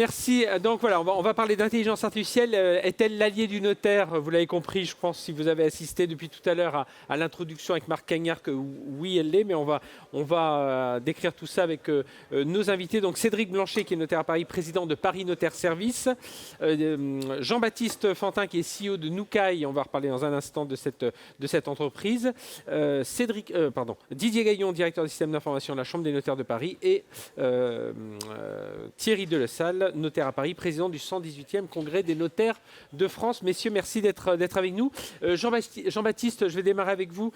Merci. Donc voilà, on va parler d'intelligence artificielle. Est-elle l'allié du notaire? Vous l'avez compris, je pense, si vous avez assisté depuis tout à l'heure à l'introduction avec Marc Cagnard, que oui, elle l'est, mais on va décrire tout ça avec nos invités. Donc Cédric Blanchet, qui est notaire à Paris, président de Paris Notaire Service. Jean-Baptiste Fantin, qui est CEO de Nukai, on va reparler dans un instant de cette entreprise. Didier Gaillon, directeur des systèmes d'information de la Chambre des notaires de Paris. Et Thierry Delesalle, notaire à Paris, président du 118e Congrès des notaires de France. Messieurs, merci d'être avec nous. Jean-Baptiste, je vais démarrer avec vous.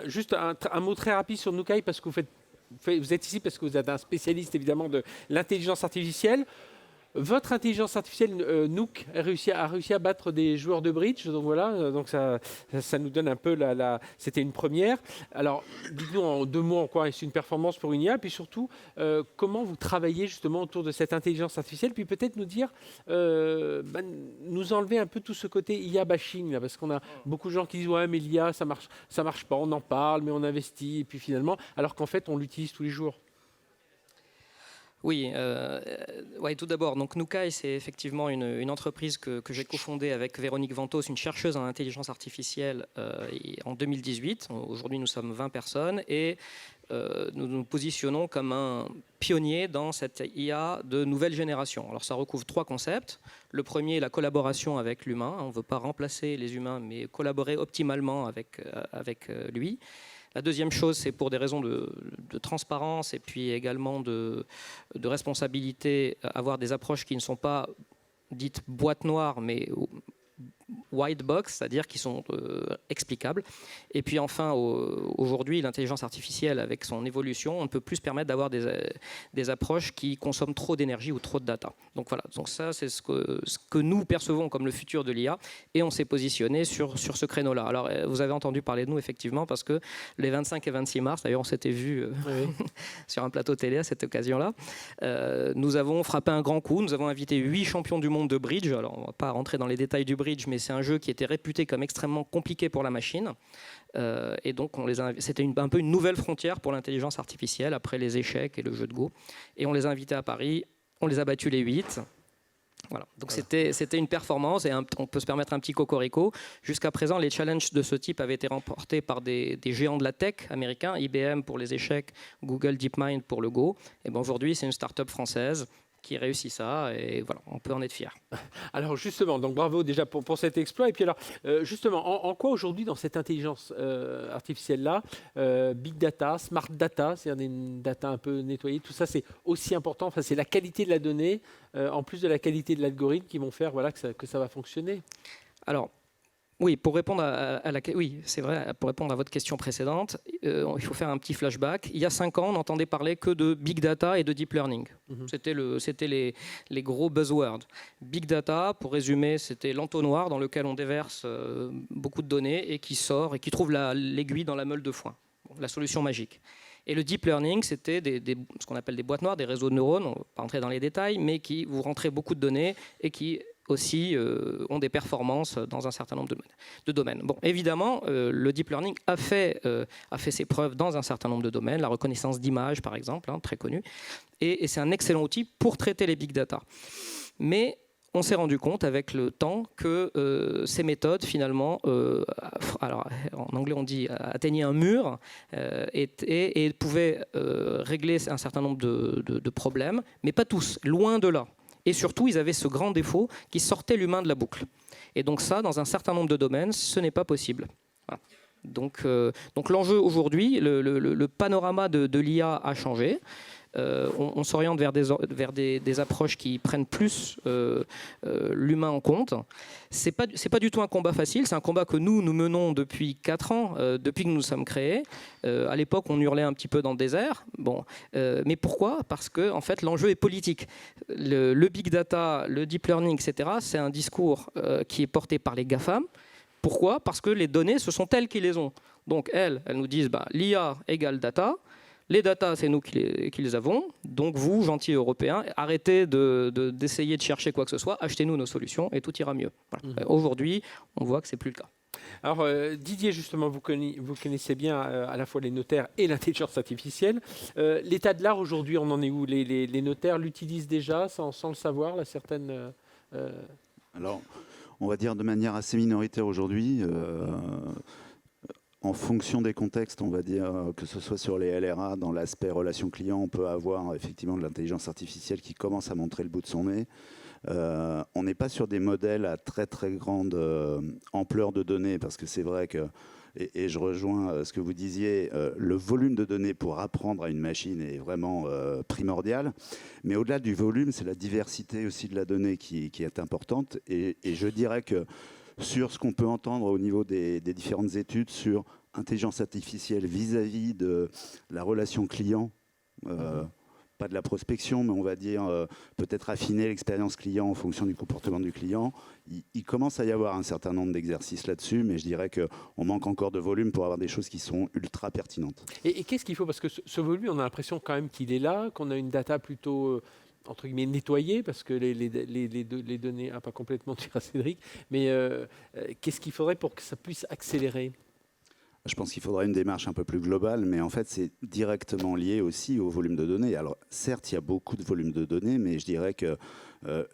Juste un mot très rapide sur Nukai, parce que vous êtes ici parce que vous êtes un spécialiste évidemment de l'intelligence artificielle. Votre intelligence artificielle, Nook, a réussi à battre des joueurs de bridge. Donc voilà, donc ça nous donne un peu c'était une première. Alors, dites-nous en 2 mots en quoi est-ce une performance pour une IA, puis surtout, comment vous travaillez justement autour de cette intelligence artificielle, puis peut-être nous dire, nous enlever un peu tout ce côté IA bashing, là, parce qu'on a beaucoup de gens qui disent ouais, mais l'IA, ça marche pas, on en parle, mais on investit, et puis finalement, alors qu'en fait, on l'utilise tous les jours. Oui, tout d'abord, donc Nukai, c'est effectivement une entreprise que j'ai cofondée avec Véronique Ventos, une chercheuse en intelligence artificielle, en 2018. Aujourd'hui, nous sommes 20 personnes et nous nous positionnons comme un pionnier dans cette IA de nouvelle génération. Alors ça recouvre 3 concepts. Le premier, la collaboration avec l'humain. On ne veut pas remplacer les humains, mais collaborer optimalement avec lui. La deuxième chose, c'est pour des raisons de transparence et puis également de responsabilité, avoir des approches qui ne sont pas dites boîte noire, mais white box, c'est-à-dire qui sont explicables. Et puis enfin, aujourd'hui, l'intelligence artificielle, avec son évolution, on ne peut plus se permettre d'avoir des approches qui consomment trop d'énergie ou trop de data. Donc voilà, donc ça c'est ce que nous percevons comme le futur de l'IA, et on s'est positionné sur ce créneau-là. Alors vous avez entendu parler de nous effectivement, parce que les 25 et 26 mars, d'ailleurs on s'était vu sur un plateau télé à cette occasion-là, nous avons frappé un grand coup. Nous avons invité 8 champions du monde de bridge. Alors on ne va pas rentrer dans les détails du bridge, mais c'est un jeu qui était réputé comme extrêmement compliqué pour la machine. Et donc c'était un peu une nouvelle frontière pour l'intelligence artificielle après les échecs et le jeu de Go. Et on les a invités à Paris, on les a battus les 8. Voilà. Donc c'était une performance, et on peut se permettre un petit cocorico. Jusqu'à présent, les challenges de ce type avaient été remportés par des géants de la tech américains, IBM pour les échecs, Google DeepMind pour le Go. Et ben aujourd'hui, c'est une start-up française qui réussit ça, et voilà, on peut en être fier. Alors justement, donc bravo déjà pour cet exploit. Et puis alors, justement, en quoi aujourd'hui dans cette intelligence artificielle-là, big data, smart data, c'est-à-dire une data un peu nettoyée, tout ça c'est aussi important, enfin c'est la qualité de la donnée, en plus de la qualité de l'algorithme, qui vont faire que ça va fonctionner. Alors, oui, pour répondre c'est vrai, pour répondre à votre question précédente, il faut faire un petit flashback. Il y a 5 ans, on n'entendait parler que de big data et de deep learning. C'était les gros buzzwords. Big data, pour résumer, c'était l'entonnoir dans lequel on déverse beaucoup de données et qui sort et qui trouve l'aiguille dans la meule de foin, la solution magique. Et le deep learning, c'était ce qu'on appelle des boîtes noires, des réseaux de neurones, on ne va pas rentrer dans les détails, mais qui vous rentrez beaucoup de données et qui aussi ont des performances dans un certain nombre de domaines. Bon, évidemment, le deep learning a fait ses preuves dans un certain nombre de domaines, la reconnaissance d'images par exemple, très connue, et c'est un excellent outil pour traiter les big data. Mais on s'est rendu compte avec le temps que ces méthodes, finalement, alors en anglais on dit atteignaient un mur et pouvaient régler un certain nombre de problèmes, mais pas tous, loin de là. Et surtout, ils avaient ce grand défaut qui sortait l'humain de la boucle. Et donc ça, dans un certain nombre de domaines, ce n'est pas possible. Voilà. Donc l'enjeu aujourd'hui, le panorama de l'IA a changé. On s'oriente vers des approches qui prennent plus l'humain en compte. C'est pas du tout un combat facile, c'est un combat que nous menons depuis 4 ans, depuis que nous sommes créés. À l'époque, on hurlait un petit peu dans le désert. Bon, mais pourquoi ? Parce que en fait, l'enjeu est politique. Le big data, le deep learning, etc., c'est un discours qui est porté par les GAFAM. Pourquoi ? Parce que les données, ce sont elles qui les ont. Donc elles nous disent l'IA égale data. Les datas, c'est nous qui les avons. Donc vous, gentils Européens, arrêtez d'essayer de chercher quoi que ce soit. Achetez-nous nos solutions et tout ira mieux. Voilà. Aujourd'hui, on voit que ce n'est plus le cas. Alors Didier, justement, vous connaissez bien à la fois les notaires et l'intelligence artificielle. L'état de l'art aujourd'hui, on en est où? Les notaires l'utilisent déjà sans le savoir, là, certaines... Alors, on va dire de manière assez minoritaire aujourd'hui. En fonction des contextes, on va dire que ce soit sur les LRA, dans l'aspect relation client, on peut avoir effectivement de l'intelligence artificielle qui commence à montrer le bout de son nez. On n'est pas sur des modèles à très très grande ampleur de données, parce que c'est vrai que, et je rejoins ce que vous disiez, le volume de données pour apprendre à une machine est vraiment primordial. Mais au-delà du volume, c'est la diversité aussi de la donnée qui est importante. Et je dirais que sur ce qu'on peut entendre au niveau des différentes études sur intelligence artificielle vis-à-vis de la relation client, pas de la prospection, mais on va dire peut-être affiner l'expérience client en fonction du comportement du client. Il commence à y avoir un certain nombre d'exercices là-dessus, mais je dirais qu'on manque encore de volume pour avoir des choses qui sont ultra pertinentes. Et qu'est-ce qu'il faut? Parce que ce volume, on a l'impression quand même qu'il est là, qu'on a une data plutôt... entre guillemets nettoyée, parce que les données, pas complètement, tu diras Cédric, mais qu'est-ce qu'il faudrait pour que ça puisse accélérer? Je pense qu'il faudra une démarche un peu plus globale, mais en fait, c'est directement lié aussi au volume de données. Alors, certes, il y a beaucoup de volume de données, mais je dirais que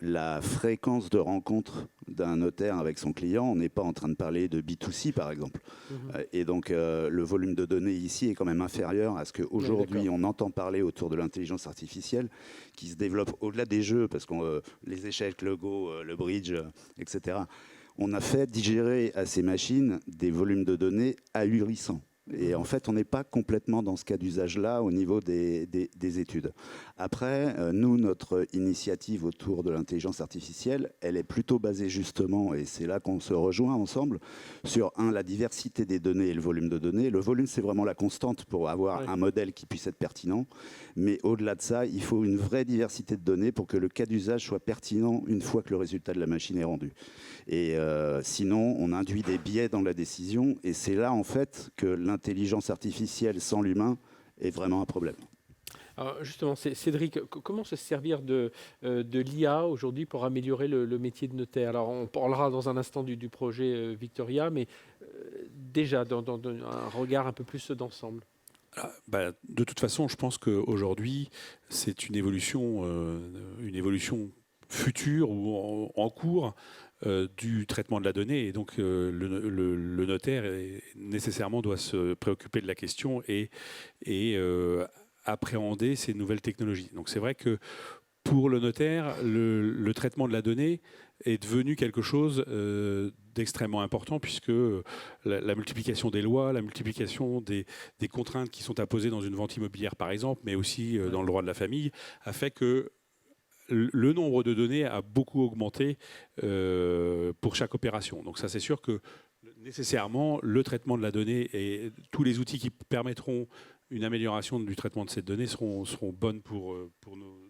la fréquence de rencontre d'un notaire avec son client, on n'est pas en train de parler de B2C, par exemple. Et donc, le volume de données ici est quand même inférieur à ce qu'aujourd'hui, on entend parler autour de l'intelligence artificielle, qui se développe au-delà des jeux, parce que les échecs, le Go, le bridge, etc., on a fait digérer à ces machines des volumes de données ahurissants. Et en fait, on n'est pas complètement dans ce cas d'usage-là au niveau des études. Après, nous, notre initiative autour de l'intelligence artificielle, elle est plutôt basée justement, et c'est là qu'on se rejoint ensemble, sur la diversité des données et le volume de données. Le volume, c'est vraiment la constante pour avoir un modèle qui puisse être pertinent. Mais au-delà de ça, il faut une vraie diversité de données pour que le cas d'usage soit pertinent une fois que le résultat de la machine est rendu. Et sinon, on induit des biais dans la décision. Et c'est là, en fait, que l'intelligence artificielle sans l'humain est vraiment un problème. Alors justement, Cédric, comment se servir de l'IA aujourd'hui pour améliorer le métier de notaire? Alors, on parlera dans un instant du projet Victoria, mais déjà, dans un regard un peu plus d'ensemble. De toute façon, je pense qu'aujourd'hui, c'est une évolution future ou en cours du traitement de la donnée. Et donc, le notaire nécessairement doit se préoccuper de la question et appréhender ces nouvelles technologies. Donc, c'est vrai que pour le notaire, le traitement de la donnée est devenu quelque chose d'extrêmement important, puisque la multiplication des lois, la multiplication des contraintes qui sont imposées dans une vente immobilière, par exemple, mais aussi dans le droit de la famille, a fait que le nombre de données a beaucoup augmenté pour chaque opération. Donc ça, c'est sûr que nécessairement, le traitement de la donnée et tous les outils qui permettront une amélioration du traitement de cette donnée seront bonnes pour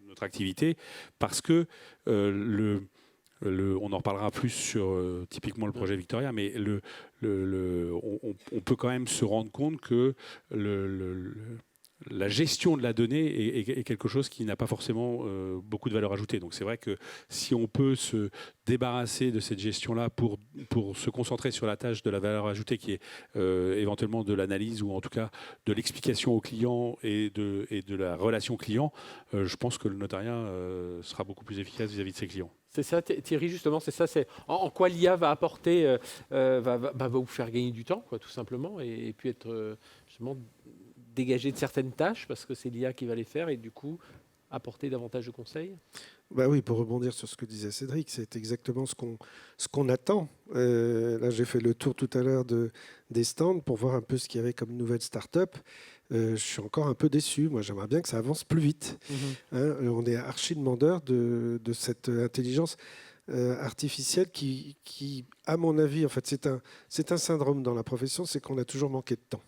notre activité, parce que on en reparlera plus sur typiquement le projet Victoria, mais on peut quand même se rendre compte que la gestion de la donnée est quelque chose qui n'a pas forcément beaucoup de valeur ajoutée. Donc c'est vrai que si on peut se débarrasser de cette gestion-là pour se concentrer sur la tâche de la valeur ajoutée, qui est éventuellement de l'analyse ou en tout cas de l'explication au client et de la relation client, je pense que le notariat sera beaucoup plus efficace vis-à-vis de ses clients. C'est ça, Thierry, justement, c'est ça. C'est en quoi l'IA va apporter, va vous faire gagner du temps, quoi, tout simplement, et puis être justement dégagé de certaines tâches, parce que c'est l'IA qui va les faire, et du coup, apporter davantage de conseils. Oui, pour rebondir sur ce que disait Cédric, c'est exactement ce qu'on attend. Là, j'ai fait le tour tout à l'heure des stands pour voir un peu ce qu'il y avait comme nouvelle start-up. Je suis encore un peu déçu. Moi, j'aimerais bien que ça avance plus vite. On est archi demandeur de cette intelligence artificielle qui, à mon avis, en fait, c'est un syndrome dans la profession, c'est qu'on a toujours manqué de temps.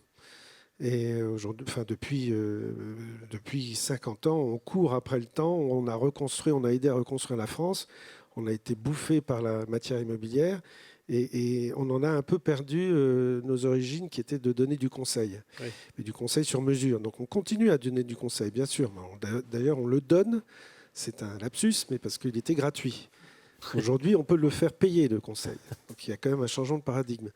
Et aujourd'hui, depuis 50 ans, on court après le temps. On a aidé à reconstruire la France. On a été bouffé par la matière immobilière. Et on en a un peu perdu nos origines, qui étaient de donner du conseil, et du conseil sur mesure. Donc on continue à donner du conseil, bien sûr. D'ailleurs, on le donne. C'est un lapsus, mais parce qu'il était gratuit. Aujourd'hui, on peut le faire payer, le conseil. Donc il y a quand même un changement de paradigme.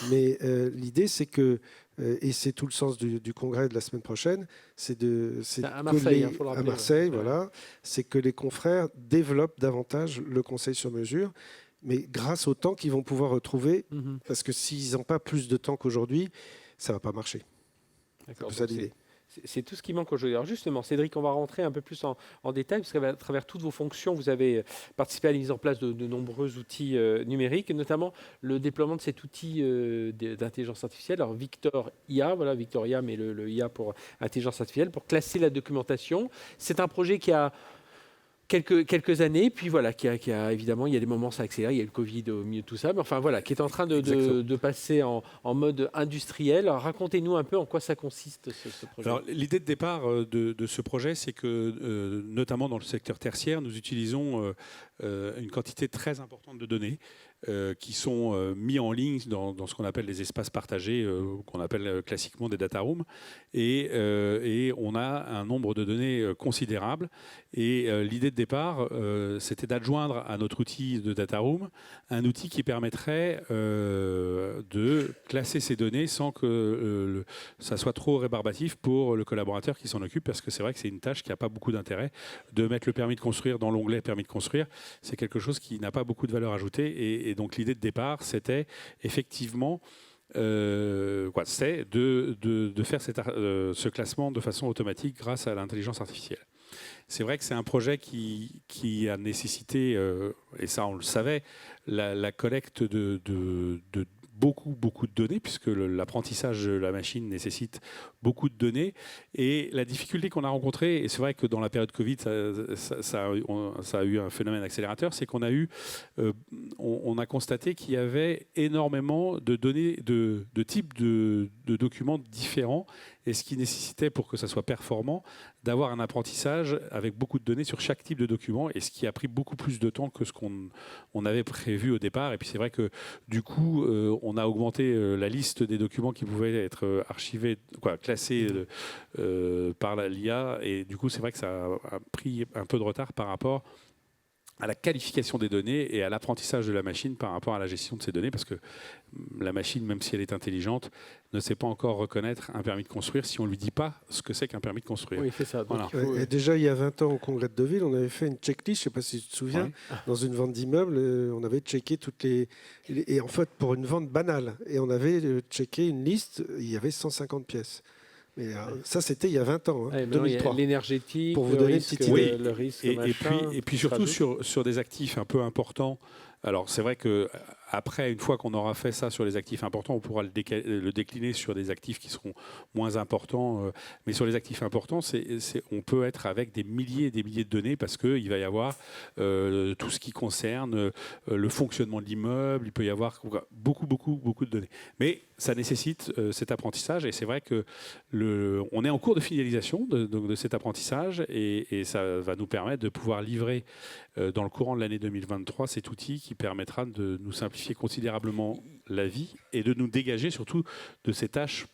Mais l'idée, c'est que, et c'est tout le sens du congrès de la semaine prochaine, c'est à Marseille, faut le à rappeler, Marseille, ouais. voilà, c'est que les confrères développent davantage le conseil sur mesure, mais grâce au temps qu'ils vont pouvoir retrouver, parce que s'ils n'ont pas plus de temps qu'aujourd'hui, ça ne va pas marcher. D'accord, C'est ça donc l'idée. c'est tout ce qui manque aujourd'hui. Alors justement, Cédric, on va rentrer un peu plus en détail, parce qu'à travers toutes vos fonctions, vous avez participé à la mise en place de nombreux outils numériques, et notamment le déploiement de cet outil d'intelligence artificielle. Alors Victor IA, voilà, Victor IA, mais le IA pour intelligence artificielle, pour classer la documentation. C'est un projet qui a quelques années, puis voilà, qui a évidemment, il y a des moments ça accélère, il y a le Covid au milieu de tout ça, mais enfin voilà, qui est en train de passer en mode industriel. Alors, racontez-nous un peu en quoi ça consiste ce projet. Alors, l'idée de départ de ce projet, c'est que, notamment dans le secteur tertiaire, nous utilisons une quantité très importante de données qui sont mis en ligne dans ce qu'on appelle les espaces partagés, qu'on appelle classiquement des data rooms. Et on a un nombre de données considérable. Et l'idée de départ, c'était d'adjoindre à notre outil de data room un outil qui permettrait de classer ces données sans que ça soit trop rébarbatif pour le collaborateur qui s'en occupe, parce que c'est vrai que c'est une tâche qui n'a pas beaucoup d'intérêt. De mettre le permis de construire dans l'onglet permis de construire, c'est quelque chose qui n'a pas beaucoup de valeur ajoutée. Et donc l'idée de départ, c'était effectivement c'est de faire ce classement de façon automatique grâce à l'intelligence artificielle. C'est vrai que c'est un projet qui a nécessité, et ça on le savait, la collecte de beaucoup de données, puisque l'apprentissage de la machine nécessite beaucoup de données. Et la difficulté qu'on a rencontrée, et c'est vrai que dans la période Covid, ça a eu un phénomène accélérateur, c'est qu'on a on a constaté qu'il y avait énormément de données, de types de documents différents, et ce qui nécessitait, pour que ça soit performant, d'avoir un apprentissage avec beaucoup de données sur chaque type de document, et ce qui a pris beaucoup plus de temps que ce qu'on avait prévu au départ. Et puis c'est vrai que du coup, on a augmenté la liste des documents qui pouvaient être archivés, classés par l'IA, et du coup c'est vrai que ça a pris un peu de retard par rapport à la qualification des données et à l'apprentissage de la machine par rapport à la gestion de ces données, parce que la machine, même si elle est intelligente, ne sait pas encore reconnaître un permis de construire si on ne lui dit pas ce que c'est qu'un permis de construire. Oui, c'est ça. Voilà. Et déjà, il y a 20 ans, au congrès de Deauville, on avait fait une checklist, je ne sais pas si tu te souviens, dans une vente d'immeubles, on avait checké toutes les... Et en fait, pour une vente banale, et on avait checké une liste, il y avait 150 pièces. Mais ça, c'était il y a 20 ans, 2003. L'énergétique, pour vous donner une petite idée. le risque, et puis surtout sur des actifs un peu importants. Alors c'est vrai que après, une fois qu'on aura fait ça sur les actifs importants, on pourra le décliner sur des actifs qui seront moins importants. Mais sur les actifs importants, on peut être avec des milliers et des milliers de données, parce qu'il va y avoir tout ce qui concerne le fonctionnement de l'immeuble. Il peut y avoir beaucoup de données. Mais ça nécessite cet apprentissage, et c'est vrai que on est en cours de finalisation de cet apprentissage, et ça va nous permettre de pouvoir livrer dans le courant de l'année 2023 cet outil qui permettra de nous simplifier considérablement la vie et de nous dégager surtout de ces tâches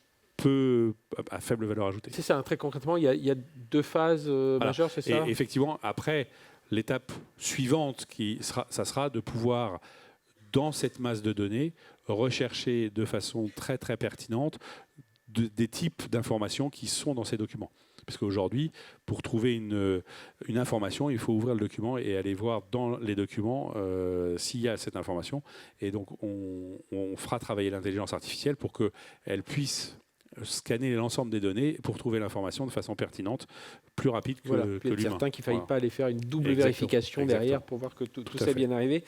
à faible valeur ajoutée. C'est ça, très concrètement, il y a deux phases majeures, c'est ça ? Et effectivement, après, l'étape suivante, ça sera de pouvoir, dans cette masse de données, rechercher de façon très très pertinente des types d'informations qui sont dans ces documents. Parce qu'aujourd'hui, pour trouver une information, il faut ouvrir le document et aller voir dans les documents s'il y a cette information. Et donc, on fera travailler l'intelligence artificielle pour qu'elle puisse scanner l'ensemble des données pour trouver l'information de façon pertinente, plus rapide que l'humain. Il y a certains qu'il ne faille pas aller faire une double vérification derrière pour voir que tout ça est bien arrivé.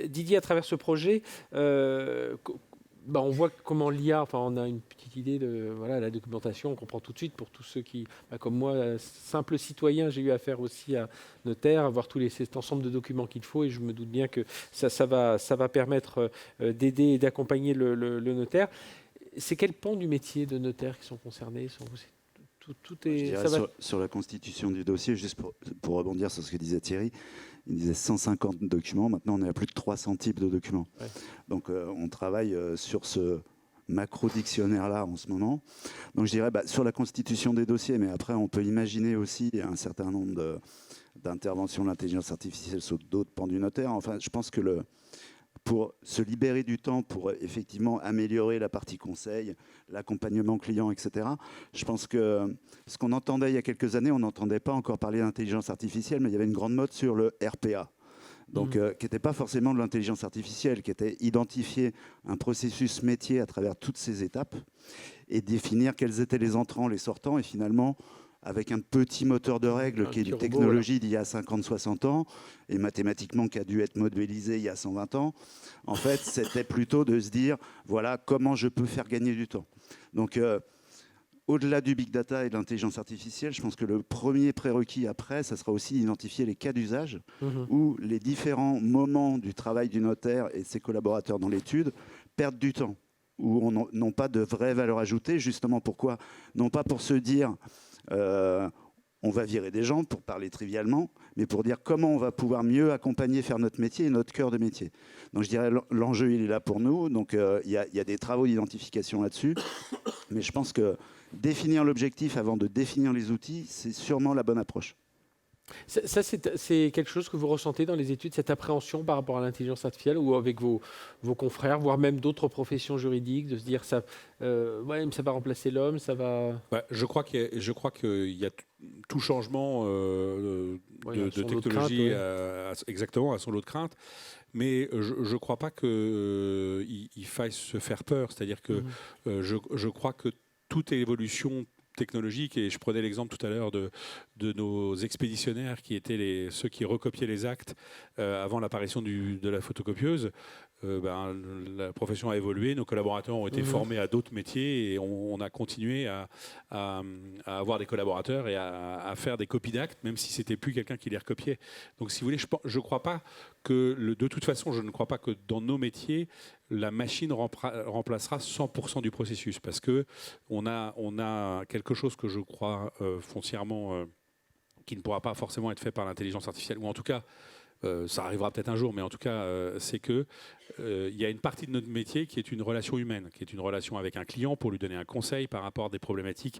Didier, à travers ce projet, on voit comment l'IA, on a une petite idée de la documentation, on comprend tout de suite pour tous ceux qui, comme moi, simple citoyen, j'ai eu affaire aussi à notaire, à voir cet ensemble de documents qu'il faut, et je me doute bien que ça va permettre d'aider et d'accompagner le notaire. C'est quel pan du métier de notaire qui sont concernés ? Tout est, sur la constitution du dossier, juste pour rebondir sur ce que disait Thierry, il disait 150 documents, maintenant on est à plus de 300 types de documents. Ouais. Donc on travaille sur ce macro-dictionnaire-là en ce moment. Donc je dirais sur la constitution des dossiers, mais après on peut imaginer aussi un certain nombre d'intervention de l'intelligence artificielle sur d'autres pans du notaire. Enfin, je pense que pour se libérer du temps, pour effectivement améliorer la partie conseil, l'accompagnement client, etc. Je pense que ce qu'on entendait il y a quelques années, on n'entendait pas encore parler d'intelligence artificielle, mais il y avait une grande mode sur le RPA. Donc, qui n'était pas forcément de l'intelligence artificielle, qui était identifier un processus métier à travers toutes ces étapes et définir quels étaient les entrants, les sortants, et finalement, avec un petit moteur de règles qui est une technologie d'il y a 50-60 ans et mathématiquement qui a dû être modélisé il y a 120 ans, en fait, c'était plutôt de se dire, voilà, comment je peux faire gagner du temps. Donc, au-delà du big data et de l'intelligence artificielle, je pense que le premier prérequis après, ça sera aussi d'identifier les cas d'usage où les différents moments du travail du notaire et de ses collaborateurs dans l'étude perdent du temps, où n'ont pas de vraie valeur ajoutée. Justement, pourquoi? Non pas pour se dire on va virer des gens, pour parler trivialement, mais pour dire comment on va pouvoir mieux accompagner, faire notre métier et notre cœur de métier. Donc je dirais l'enjeu, il est là pour nous. Donc il y a des travaux d'identification là-dessus. Mais je pense que définir l'objectif avant de définir les outils, c'est sûrement la bonne approche. Ça, c'est quelque chose que vous ressentez dans les études, cette appréhension par rapport à l'intelligence artificielle ou avec vos confrères, voire même d'autres professions juridiques, de se dire ça, ouais, mais ça va remplacer l'homme, ça va. Ouais, je crois qu'il y a tout changement de technologie, exactement, à son lot de crainte. Mais je ne crois pas qu'il faille se faire peur. C'est-à-dire que je crois que toute évolution technologique, et je prenais l'exemple tout à l'heure de nos expéditionnaires qui étaient ceux qui recopiaient les actes avant l'apparition de la photocopieuse. La profession a évolué, nos collaborateurs ont été formés à d'autres métiers et on a continué à avoir des collaborateurs et à faire des copies d'actes, même si c'était plus quelqu'un qui les recopiait. Donc, si vous voulez, je crois pas que de toute façon, je ne crois pas que dans nos métiers, la machine remplacera 100% du processus, parce que on a quelque chose que je crois foncièrement qui ne pourra pas forcément être fait par l'intelligence artificielle, ou en tout cas ça arrivera peut-être un jour, mais en tout cas, c'est que il y a une partie de notre métier qui est une relation humaine, qui est une relation avec un client pour lui donner un conseil par rapport à des problématiques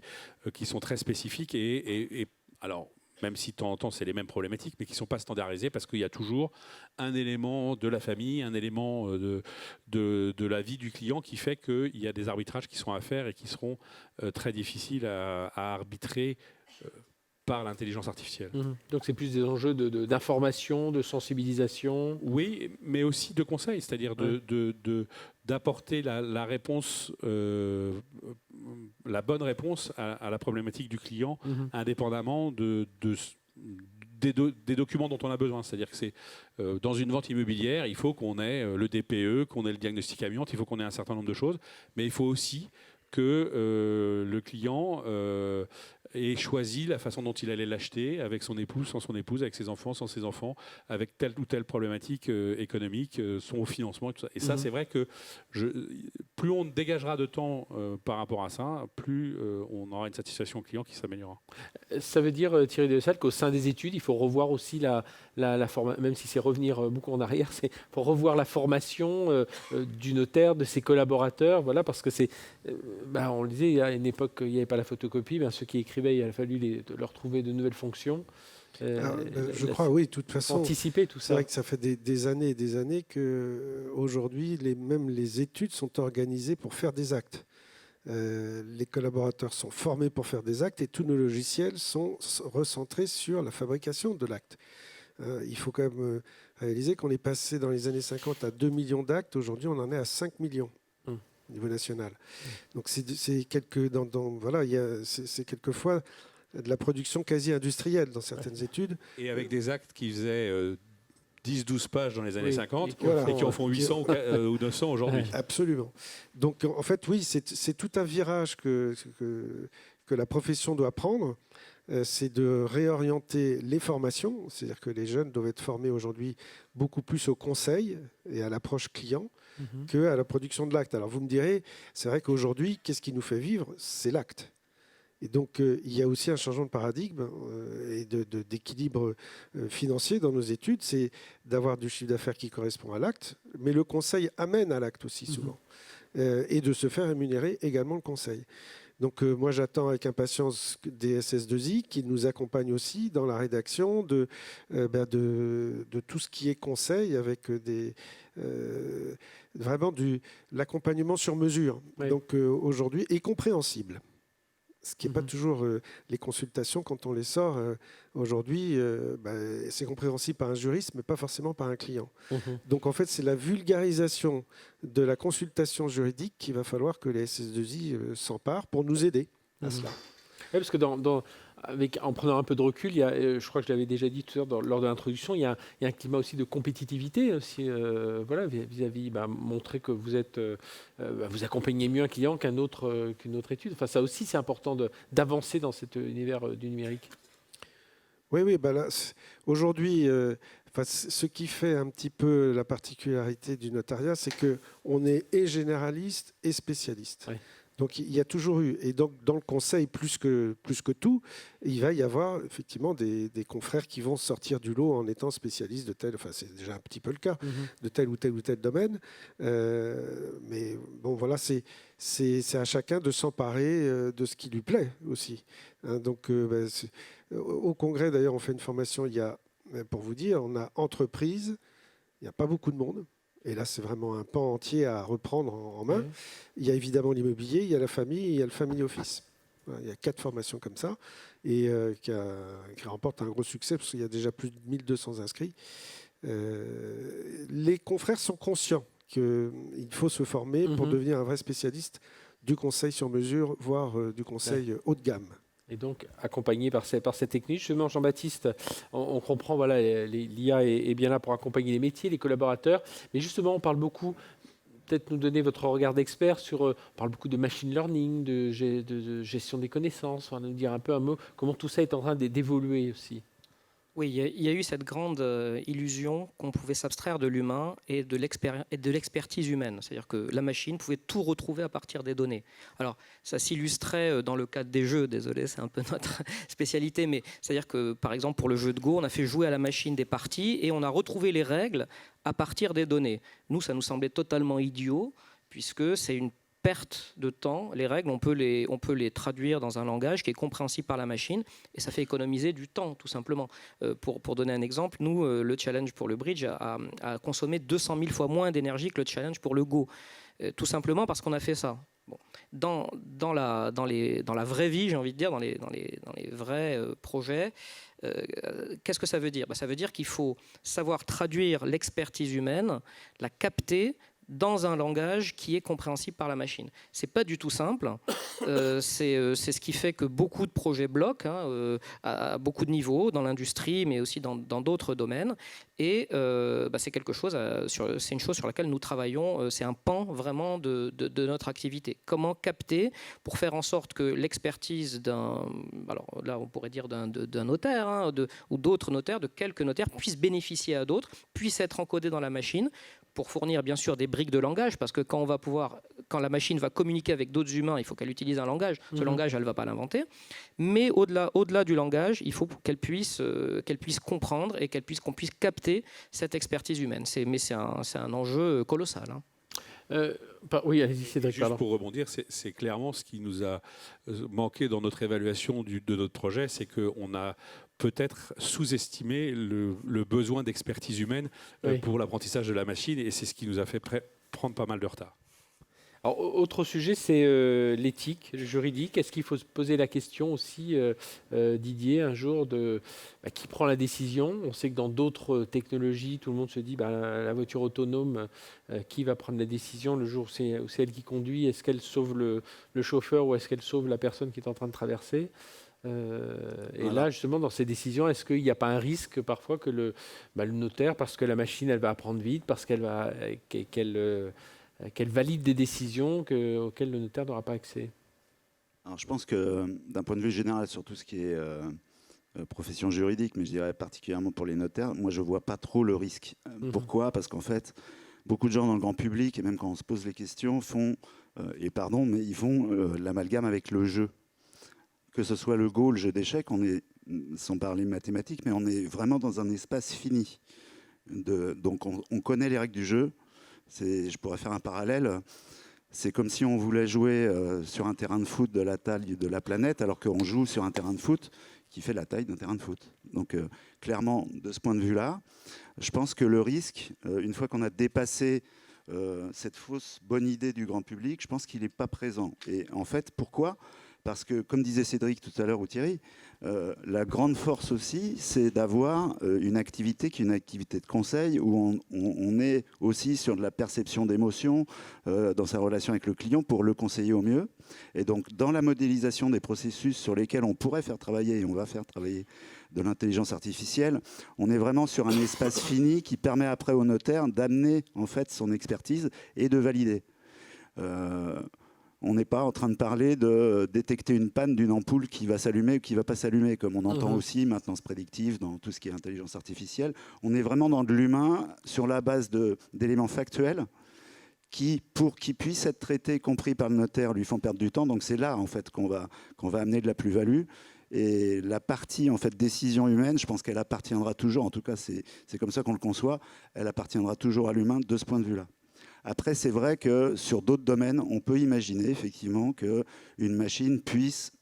qui sont très spécifiques. Et alors, même si de temps en temps c'est les mêmes problématiques, mais qui ne sont pas standardisées, parce qu'il y a toujours un élément de la famille, un élément de la vie du client qui fait qu'il y a des arbitrages qui sont à faire et qui seront très difficiles à arbitrer par l'intelligence artificielle. Donc c'est plus des enjeux d'information, de sensibilisation. Oui, mais aussi de conseils, c'est-à-dire d'apporter la réponse, la bonne réponse à la problématique du client, indépendamment des documents dont on a besoin. C'est-à-dire que c'est dans une vente immobilière, il faut qu'on ait le DPE, qu'on ait le diagnostic amiante, il faut qu'on ait un certain nombre de choses, mais il faut aussi que le client ait choisi la façon dont il allait l'acheter, avec son épouse, sans son épouse, avec ses enfants, sans ses enfants, avec telle ou telle problématique économique, son financement, et tout ça. Et ça, c'est vrai que plus on dégagera de temps par rapport à ça, plus on aura une satisfaction client qui s'améliorera. Ça veut dire, Thierry Delessal, qu'au sein des études, il faut revoir aussi la formation, même si c'est revenir beaucoup en arrière, c'est pour revoir la formation du notaire, de ses collaborateurs, voilà, parce que c'est, on le disait, à une époque, il n'y avait pas la photocopie, ceux qui écrivaient, il a fallu leur trouver de nouvelles fonctions. Je crois, oui, de toute façon. Anticiper tout ça. C'est vrai que ça fait des années et des années qu'aujourd'hui, même les études sont organisées pour faire des actes. Les collaborateurs sont formés pour faire des actes et tous nos logiciels sont recentrés sur la fabrication de l'acte. Il faut quand même réaliser qu'on est passé dans les années 50 à 2 millions d'actes. Aujourd'hui, on en est à 5 millions. Au niveau national. Donc c'est quelquefois de la production quasi industrielle dans certaines études. Et avec des actes qui faisaient 10-12 pages dans les années 50 et qui en font 800 ou 900 aujourd'hui. Absolument. Donc en fait, oui, c'est tout un virage que la profession doit prendre. C'est de réorienter les formations, c'est-à-dire que les jeunes doivent être formés aujourd'hui beaucoup plus au conseil et à l'approche client qu'à la production de l'acte. Alors vous me direz, c'est vrai qu'aujourd'hui, qu'est-ce qui nous fait vivre? C'est l'acte. Et donc il y a aussi un changement de paradigme et d'équilibre financier dans nos études, c'est d'avoir du chiffre d'affaires qui correspond à l'acte, mais le conseil amène à l'acte aussi souvent, et de se faire rémunérer également le conseil. Donc moi j'attends avec impatience des SS2I qui nous accompagnent aussi dans la rédaction de tout ce qui est conseil avec vraiment l'accompagnement sur mesure. Oui. Donc aujourd'hui, et compréhensible. Ce qui n'est pas Mhm. toujours les consultations quand on les sort aujourd'hui, c'est compréhensible par un juriste, mais pas forcément par un client. Mhm. Donc en fait, c'est la vulgarisation de la consultation juridique qu'il va falloir que les SS2I s'emparent pour nous aider à Mhm. cela. Ouais, parce que en prenant un peu de recul, il y a, je crois que je l'avais déjà dit tout à l'heure lors de l'introduction, il y a un climat aussi de compétitivité aussi, voilà, vis-à-vis, montrer que vous accompagnez mieux un client qu'une autre étude. Enfin, ça aussi, c'est important d'avancer dans cet univers du numérique. Oui, aujourd'hui, ce qui fait un petit peu la particularité du notariat, c'est qu'on est et généraliste et spécialiste. Oui. Donc il y a toujours eu, et donc dans le conseil plus que tout, il va y avoir effectivement des confrères qui vont sortir du lot en étant spécialistes de tel, enfin c'est déjà un petit peu le cas, de tel ou tel domaine. Mais bon voilà, c'est à chacun de s'emparer de ce qui lui plaît aussi. Hein, donc au congrès d'ailleurs on fait une formation, pour vous dire, on a entreprise, il n'y a pas beaucoup de monde. Et là, c'est vraiment un pan entier à reprendre en main. Oui. Il y a évidemment l'immobilier, il y a la famille, il y a le family office. Voilà, il y a 4 formations comme ça et qui remportent un gros succès parce qu'il y a déjà plus de 1200 inscrits. Les confrères sont conscients qu'il faut se former pour devenir un vrai spécialiste du conseil sur mesure, voire du conseil haut de gamme. Et donc, accompagné par cette technique, justement, Jean-Baptiste, on comprend, voilà, l'IA est bien là pour accompagner les métiers, les collaborateurs. Mais justement, on parle beaucoup, peut-être nous donner votre regard d'expert sur, on parle beaucoup de machine learning, de gestion des connaissances, nous dire un peu un mot, comment tout ça est en train d'évoluer aussi. Oui, il y a eu cette grande illusion qu'on pouvait s'abstraire de l'humain et de l'expertise humaine. C'est-à-dire que la machine pouvait tout retrouver à partir des données. Alors, ça s'illustrait dans le cadre des jeux, désolé, c'est un peu notre spécialité, mais c'est-à-dire que, par exemple, pour le jeu de Go, on a fait jouer à la machine des parties et on a retrouvé les règles à partir des données. Nous, ça nous semblait totalement idiot, puisque c'est une perte de temps. Les règles, on peut les traduire dans un langage qui est compréhensible par la machine et ça fait économiser du temps, tout simplement. Pour donner un exemple, nous, le challenge pour le bridge a consommé 200 000 fois moins d'énergie que le challenge pour le Go. Tout simplement parce qu'on a fait ça. Bon. Dans la vraie vie, j'ai envie de dire, dans les vrais projets, qu'est-ce que ça veut dire ? Ça veut dire qu'il faut savoir traduire l'expertise humaine, la capter dans un langage qui est compréhensible par la machine. C'est pas du tout simple. C'est ce qui fait que beaucoup de projets bloquent à beaucoup de niveaux, dans l'industrie, mais aussi dans d'autres domaines. Et c'est quelque chose, c'est une chose sur laquelle nous travaillons. C'est un pan vraiment de notre activité. Comment capter pour faire en sorte que l'expertise alors là on pourrait dire d'un notaire ou d'autres notaires, de quelques notaires, puisse bénéficier à d'autres, puisse être encodé dans la machine, pour fournir bien sûr des briques de langage, parce que quand la machine va communiquer avec d'autres humains, il faut qu'elle utilise un langage. Ce langage, elle ne va pas l'inventer. Mais au-delà du langage, il faut qu'elle puisse comprendre et qu'on puisse capter cette expertise humaine. Mais c'est un enjeu colossal. Oui, allez-y, Cédric. Juste pour rebondir, c'est clairement ce qui nous a manqué dans notre évaluation de notre projet, c'est qu'on a peut-être sous-estimé le besoin d'expertise humaine pour l'apprentissage de la machine, et c'est ce qui nous a fait prendre pas mal de retard. Alors, autre sujet, c'est l'éthique juridique. Est-ce qu'il faut se poser la question aussi, Didier, un jour, qui prend la décision ? On sait que dans d'autres technologies, tout le monde se dit la voiture autonome, qui va prendre la décision le jour où c'est elle qui conduit ? Est-ce qu'elle sauve le chauffeur ou est-ce qu'elle sauve la personne qui est en train de traverser ? Et là, justement, dans ces décisions, est-ce qu'il n'y a pas un risque parfois que le notaire, parce que la machine, elle va apprendre vite, parce qu'elle valide des décisions auxquelles le notaire n'aura pas accès ? Alors, je pense que d'un point de vue général, sur tout ce qui est profession juridique, mais je dirais particulièrement pour les notaires, moi, je ne vois pas trop le risque. Pourquoi ? Parce qu'en fait, beaucoup de gens dans le grand public, et même quand on se pose les questions, ils font l'amalgame avec le jeu. Que ce soit le Go, le jeu d'échecs, sans parler mathématiques, mais on est vraiment dans un espace fini. Donc on connaît les règles du jeu. Je pourrais faire un parallèle. c'est comme si on voulait jouer sur un terrain de foot de la taille de la planète, alors qu'on joue sur un terrain de foot qui fait la taille d'un terrain de foot. Donc clairement, de ce point de vue-là, je pense que le risque, une fois qu'on a dépassé cette fausse bonne idée du grand public, je pense qu'il n'est pas présent. Et en fait, pourquoi ? Parce que, comme disait Cédric tout à l'heure ou Thierry, la grande force aussi, c'est d'avoir une activité qui est une activité de conseil où on est aussi sur de la perception d'émotions dans sa relation avec le client pour le conseiller au mieux. Et donc, dans la modélisation des processus sur lesquels on pourrait faire travailler, et on va faire travailler de l'intelligence artificielle, on est vraiment sur un espace fini qui permet après au notaire d'amener en fait son expertise et de valider. On n'est pas en train de parler de détecter une panne d'une ampoule qui va s'allumer ou qui ne va pas s'allumer, comme on entend aussi maintenance prédictive dans tout ce qui est intelligence artificielle. On est vraiment dans de l'humain sur la base d'éléments factuels qui, pour qu'ils puissent être traités, compris par le notaire, lui font perdre du temps. Donc c'est là en fait qu'on va amener de la plus-value. Et la partie en fait décision humaine, je pense qu'elle appartiendra toujours, en tout cas c'est comme ça qu'on le conçoit, elle appartiendra toujours à l'humain de ce point de vue-là. Après, c'est vrai que sur d'autres domaines, on peut imaginer effectivement qu'une machine puisse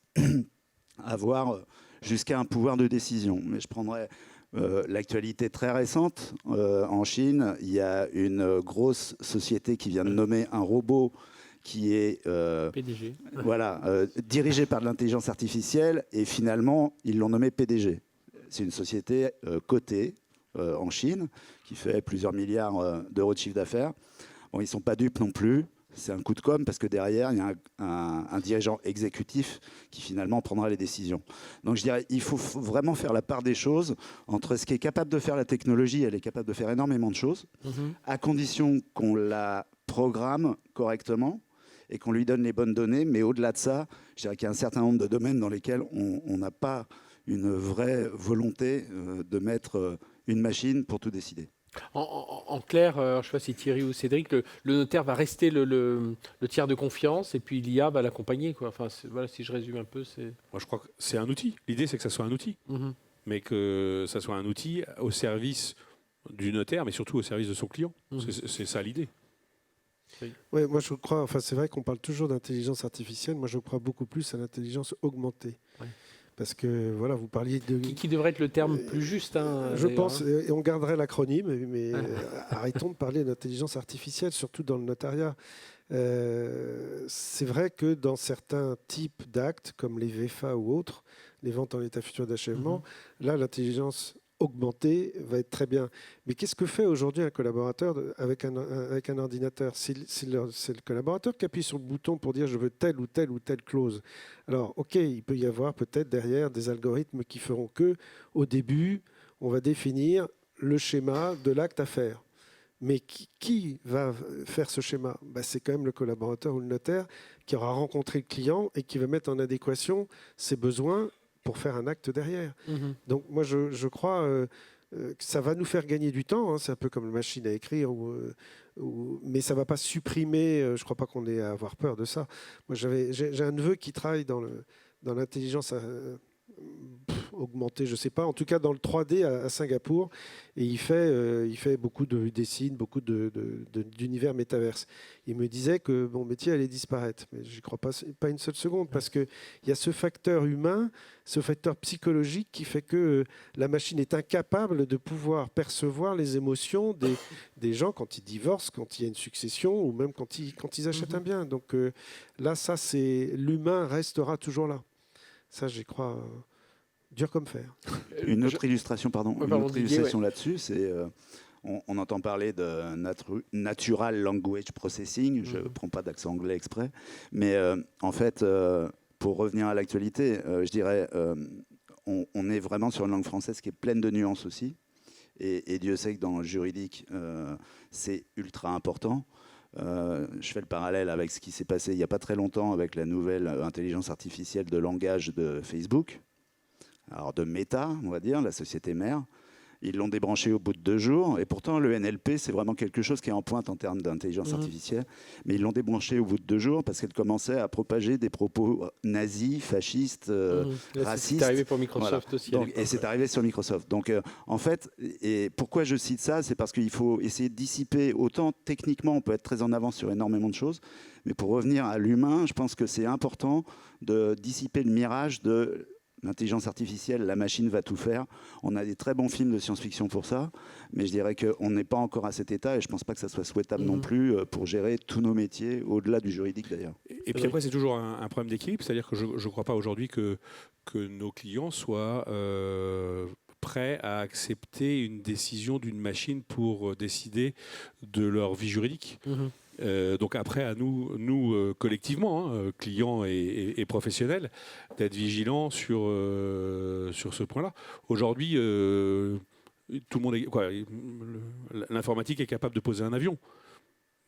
avoir jusqu'à un pouvoir de décision. Mais je prendrais l'actualité très récente. En Chine, il y a une grosse société qui vient de nommer un robot qui est PDG. Voilà, dirigé par de l'intelligence artificielle, et finalement, ils l'ont nommé PDG. C'est une société cotée en Chine qui fait plusieurs milliards d'euros de chiffre d'affaires. Bon, ils ne sont pas dupes non plus. C'est un coup de com' parce que derrière, il y a un dirigeant exécutif qui finalement prendra les décisions. Donc je dirais il faut vraiment faire la part des choses entre ce qui est capable de faire la technologie, elle est capable de faire énormément de choses, à condition qu'on la programme correctement et qu'on lui donne les bonnes données. Mais au-delà de ça, je dirais qu'il y a un certain nombre de domaines dans lesquels on n'a pas une vraie volonté de mettre une machine pour tout décider. En clair, je ne sais pas si Thierry ou Cédric, le notaire va rester le tiers de confiance et puis l'IA va l'accompagner, quoi. Enfin, voilà, si je résume un peu, c'est... Moi, je crois que c'est un outil. L'idée, c'est que ça soit un outil. Mais que ça soit un outil au service du notaire, mais surtout au service de son client. C'est ça l'idée. Ouais, moi je crois, enfin c'est vrai qu'on parle toujours d'intelligence artificielle, moi je crois beaucoup plus à l'intelligence augmentée. Ouais. Parce que voilà, vous parliez de... Qui devrait être le terme plus juste. Je pense, et on garderait l'acronyme, mais arrêtons de parler d'intelligence artificielle, surtout dans le notariat. C'est vrai que dans certains types d'actes, comme les VFA ou autres, les ventes en état futur d'achèvement, là l'intelligence augmentée va être très bien. Mais qu'est-ce que fait aujourd'hui un collaborateur avec un ordinateur ? C'est le collaborateur qui appuie sur le bouton pour dire je veux telle ou telle ou telle clause. Alors, ok, il peut y avoir peut-être derrière des algorithmes qui feront que, au début, on va définir le schéma de l'acte à faire. Mais qui va faire ce schéma ? C'est quand même le collaborateur ou le notaire qui aura rencontré le client et qui va mettre en adéquation ses besoins pour faire un acte derrière. Donc moi, je crois que ça va nous faire gagner du temps. Hein. C'est un peu comme une machine à écrire, mais ça ne va pas supprimer. Je ne crois pas qu'on ait à avoir peur de ça. Moi, j'ai un neveu qui travaille dans l'intelligence augmentée, je ne sais pas, en tout cas dans le 3D à Singapour, et il fait beaucoup de dessins, beaucoup d'univers métaverse. Il me disait que mon métier allait disparaître, mais je n'y crois pas une seule seconde, parce qu'il y a ce facteur humain, ce facteur psychologique qui fait que la machine est incapable de pouvoir percevoir les émotions des gens quand ils divorcent, quand il y a une succession, ou même quand ils achètent un bien. Donc là, l'humain restera toujours là. Ça, j'y crois dur comme fer. Une autre illustration, là-dessus, c'est on entend parler de natural language processing. Je ne prends pas d'accent anglais exprès, mais en fait, pour revenir à l'actualité, je dirais, on est vraiment sur une langue française qui est pleine de nuances aussi, et Dieu sait que dans le juridique, c'est ultra important. Je fais le parallèle avec ce qui s'est passé il n'y a pas très longtemps avec la nouvelle intelligence artificielle de langage de Facebook, alors de Meta, on va dire, la société mère. Ils l'ont débranché au bout de 2 jours. Et pourtant, le NLP, c'est vraiment quelque chose qui est en pointe en termes d'intelligence artificielle. Mais ils l'ont débranché au bout de 2 jours parce qu'elle commençait à propager des propos nazis, fascistes, racistes. C'est arrivé pour Microsoft aussi. Donc, et c'est arrivé sur Microsoft. Donc, en fait, et pourquoi je cite ça, c'est parce qu'il faut essayer de dissiper. Autant techniquement, on peut être très en avance sur énormément de choses. Mais pour revenir à l'humain, je pense que c'est important de dissiper le mirage de l'intelligence artificielle, la machine va tout faire. On a des très bons films de science-fiction pour ça, mais je dirais qu'on n'est pas encore à cet état et je ne pense pas que ça soit souhaitable non plus pour gérer tous nos métiers, au-delà du juridique d'ailleurs. Et puis après, c'est toujours un problème d'équilibre, c'est-à-dire que je ne crois pas aujourd'hui que nos clients soient prêts à accepter une décision d'une machine pour décider de leur vie juridique. Donc après, à nous collectivement, clients et professionnels, d'être vigilants sur ce point-là. Aujourd'hui, tout le monde l'informatique est capable de poser un avion.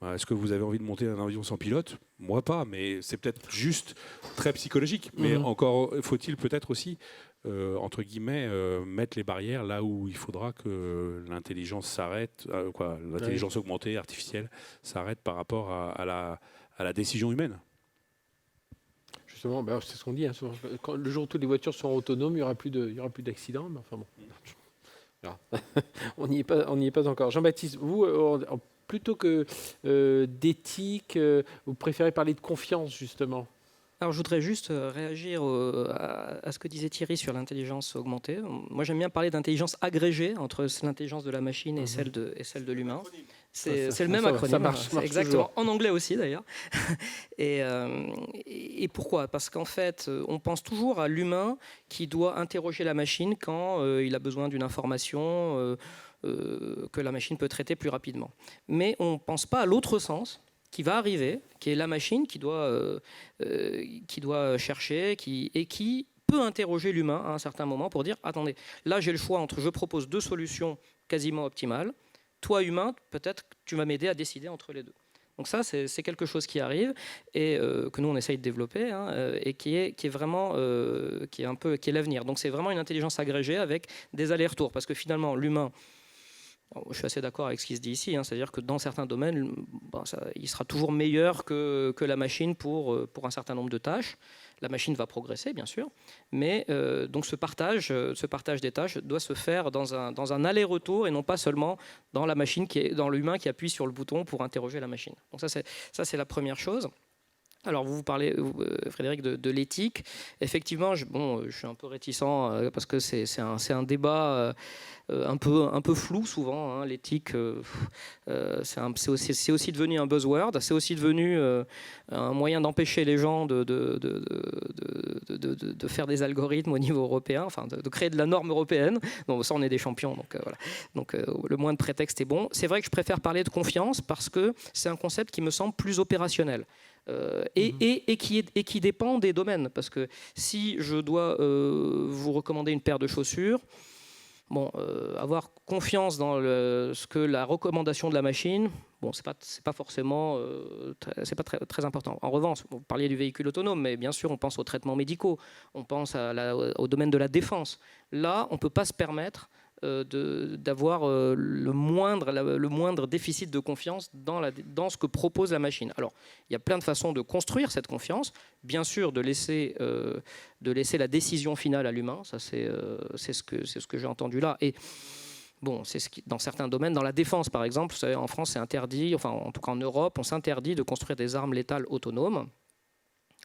Est-ce que vous avez envie de monter un avion sans pilote? Moi pas, mais c'est peut-être juste très psychologique. Mais encore faut-il peut-être aussi, entre guillemets, mettre les barrières là où il faudra que l'intelligence s'arrête, l'intelligence augmentée, artificielle, s'arrête par rapport à la décision humaine. Justement, c'est ce qu'on dit. Le jour où toutes les voitures seront autonomes, il n'y aura plus d'accidents. Mais enfin bon, on n'y est pas encore. Jean-Baptiste, vous, plutôt que d'éthique, vous préférez parler de confiance, justement? Alors, je voudrais juste réagir à ce que disait Thierry sur l'intelligence augmentée. Moi, j'aime bien parler d'intelligence agrégée entre l'intelligence de la machine et celle de l'humain. C'est le même acronyme. Ça marche exactement. En anglais aussi, d'ailleurs. Et pourquoi? Parce qu'en fait, on pense toujours à l'humain qui doit interroger la machine quand il a besoin d'une information que la machine peut traiter plus rapidement. Mais on ne pense pas à l'autre sens qui va arriver, qui est la machine qui doit chercher et qui peut interroger l'humain à un certain moment pour dire « Attendez, là j'ai le choix entre je propose 2 solutions quasiment optimales. Toi, humain, peut-être que tu vas m'aider à décider entre les 2. » Donc ça, c'est quelque chose qui arrive et que nous, on essaye de développer et qui est vraiment qui est l'avenir. Donc c'est vraiment une intelligence agrégée avec des allers-retours parce que finalement, l'humain... Je suis assez d'accord avec ce qui se dit ici, c'est-à-dire que dans certains domaines, il sera toujours meilleur que la machine pour un certain nombre de tâches. La machine va progresser, bien sûr, mais donc ce partage des tâches doit se faire dans un aller-retour et non pas seulement dans la machine dans l'humain qui appuie sur le bouton pour interroger la machine. Donc ça c'est la première chose. Alors, vous parlez, Frédéric, de l'éthique. Effectivement, je suis un peu réticent parce que c'est un débat un peu flou souvent. L'éthique, c'est aussi devenu un buzzword. C'est aussi devenu un moyen d'empêcher les gens de faire des algorithmes au niveau européen, enfin de créer de la norme européenne. Donc ça, on est des champions. Donc voilà. Donc le moins de prétexte est bon. C'est vrai que je préfère parler de confiance parce que c'est un concept qui me semble plus opérationnel. Et qui dépend des domaines. Parce que si je dois vous recommander une paire de chaussures, avoir confiance dans ce que la recommandation de la machine, c'est pas forcément très important. En revanche, vous parliez du véhicule autonome, mais bien sûr, on pense aux traitements médicaux, on pense au domaine de la défense. Là, on ne peut pas se permettre d'avoir le moindre déficit de confiance dans ce que propose la machine. Alors, il y a plein de façons de construire cette confiance. Bien sûr, de laisser la décision finale à l'humain. Ça, c'est ce que j'ai entendu là. Et c'est ce qui, dans certains domaines, dans la défense par exemple, vous savez, en France, c'est interdit, enfin en tout cas en Europe, on s'interdit de construire des armes létales autonomes.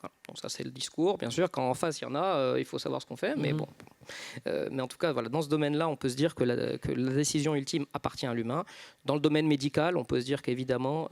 Voilà. Donc ça, c'est le discours. Bien sûr, quand en face, il y en a, il faut savoir ce qu'on fait. Mais bon. Mais en tout cas, voilà, dans ce domaine-là, on peut se dire que la décision ultime appartient à l'humain. Dans le domaine médical, on peut se dire qu'évidemment,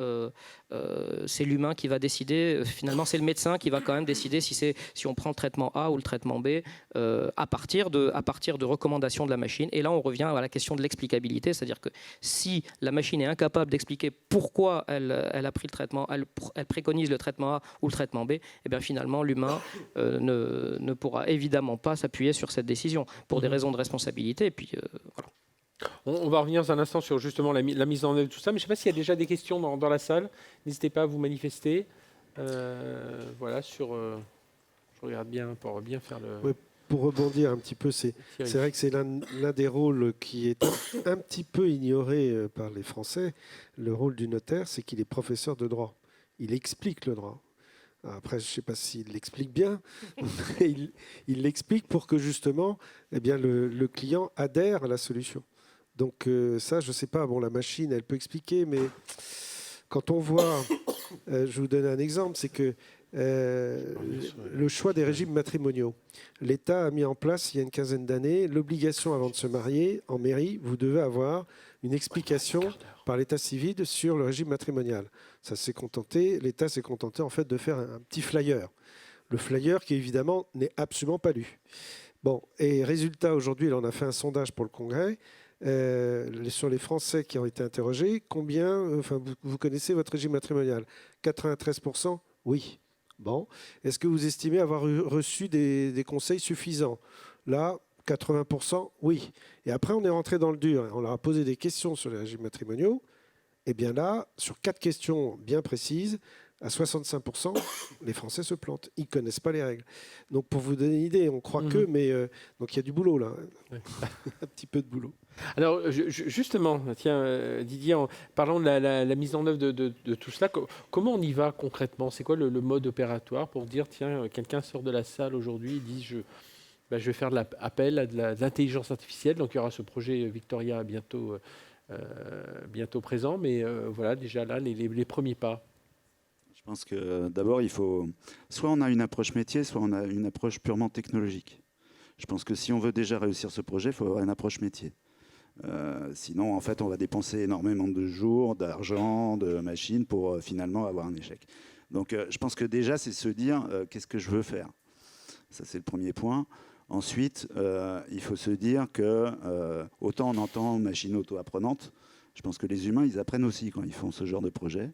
c'est l'humain qui va décider. Finalement, c'est le médecin qui va quand même décider si on prend le traitement A ou le traitement B à partir de recommandations de la machine. Et là, on revient à la question de l'explicabilité, c'est-à-dire que si la machine est incapable d'expliquer pourquoi elle a pris le traitement, elle préconise le traitement A ou le traitement B, et bien finalement, l'humain ne pourra évidemment pas s'appuyer sur cette décision pour des raisons de responsabilité. Et puis, voilà. On va revenir dans un instant sur justement la mise en œuvre de tout ça, mais je ne sais pas s'il y a déjà des questions dans la salle. N'hésitez pas à vous manifester. Voilà, je regarde bien pour bien faire le... Oui, pour rebondir un petit peu, c'est vrai que c'est l'un des rôles qui est un petit peu ignoré par les Français. Le rôle du notaire, c'est qu'il est professeur de droit. Il explique le droit. Après, je ne sais pas s'il l'explique bien, mais il l'explique pour que justement eh bien, le client adhère à la solution. Donc ça, je ne sais pas, bon, la machine, elle peut expliquer, mais quand on voit, je vous donne un exemple, c'est que le choix des régimes matrimoniaux. L'État a mis en place, il y a une quinzaine d'années, l'obligation avant de se marier, en mairie, vous devez avoir une explication par l'état civil sur le régime matrimonial. L'État s'est contenté en fait de faire un petit flyer. Le flyer qui évidemment n'est absolument pas lu. Bon, et résultat, aujourd'hui, on a fait un sondage pour le Congrès sur les Français qui ont été interrogés. Vous connaissez votre régime matrimonial? 93%, oui. Bon, est-ce que vous estimez avoir reçu des conseils suffisants? Là, 80%, oui. Et après, on est rentré dans le dur. On leur a posé des questions sur les régimes matrimoniaux. Et bien là, sur 4 questions bien précises, à 65%, les Français se plantent. Ils ne connaissent pas les règles. Donc, pour vous donner une idée, on croit que, mais donc il y a du boulot là. Ouais. Un petit peu de boulot. Alors, justement, tiens, Didier, en parlant de la mise en œuvre de tout cela, comment on y va concrètement? C'est quoi le mode opératoire pour dire, tiens, quelqu'un sort de la salle aujourd'hui, il dit, je vais faire appel à de l'intelligence artificielle. Donc, il y aura ce projet Victoria bientôt présent, mais voilà, déjà là, les premiers pas. Je pense que d'abord, il faut... Soit on a une approche métier, soit on a une approche purement technologique. Je pense que si on veut déjà réussir ce projet, il faut avoir une approche métier. Sinon, en fait, on va dépenser énormément de jours, d'argent, de machines pour finalement avoir un échec. Donc, je pense que déjà, c'est se dire qu'est-ce que je veux faire. Ça, c'est le premier point. Ensuite, il faut se dire que autant on entend machine auto-apprenante, je pense que les humains, ils apprennent aussi quand ils font ce genre de projet.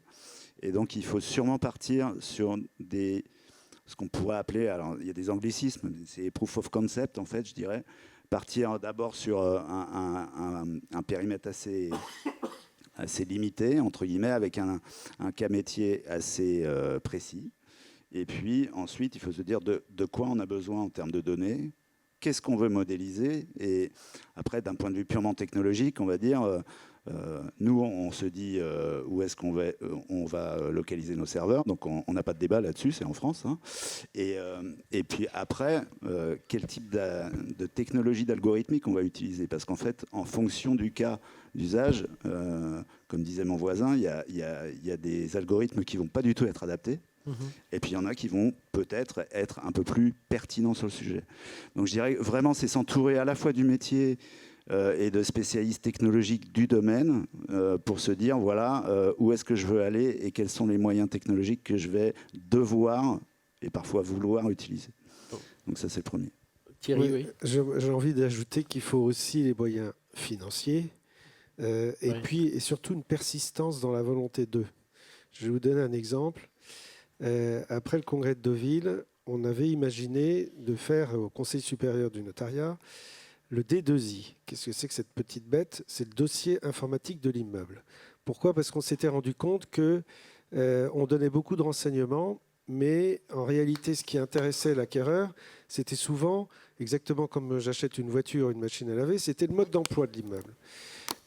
Et donc, il faut sûrement partir sur ce qu'on pourrait appeler, alors il y a des anglicismes, c'est proof of concept, en fait, je dirais. Partir d'abord sur un périmètre assez limité, entre guillemets, avec un cas métier assez précis. Et puis, ensuite, il faut se dire de quoi on a besoin en termes de données, qu'est-ce qu'on veut modéliser. Et après, d'un point de vue purement technologique, on va dire... nous, on se dit où est-ce qu'on va localiser nos serveurs. Donc, on n'a pas de débat là-dessus, c'est en France. Hein. Et puis après, quel type de technologie d'algorithmique on va utiliser? Parce qu'en fait, en fonction du cas d'usage, comme disait mon voisin, il y a des algorithmes qui ne vont pas du tout être adaptés. Et puis il y en a qui vont peut-être être un peu plus pertinents sur le sujet. Donc je dirais vraiment, c'est s'entourer à la fois du métier et de spécialistes technologiques du domaine pour se dire voilà où est-ce que je veux aller et quels sont les moyens technologiques que je vais devoir et parfois vouloir utiliser. Donc ça, c'est le premier. Thierry, oui. J'ai envie d'ajouter qu'il faut aussi les moyens financiers et surtout une persistance dans la volonté d'eux. Je vais vous donner un exemple. Après le congrès de Deauville, on avait imaginé de faire au Conseil supérieur du notariat le D2I. Qu'est-ce que c'est que cette petite bête? C'est le dossier informatique de l'immeuble. Pourquoi? Parce qu'on s'était rendu compte qu'on donnait beaucoup de renseignements, mais en réalité, ce qui intéressait l'acquéreur, c'était souvent, exactement comme j'achète une voiture, une machine à laver, c'était le mode d'emploi de l'immeuble.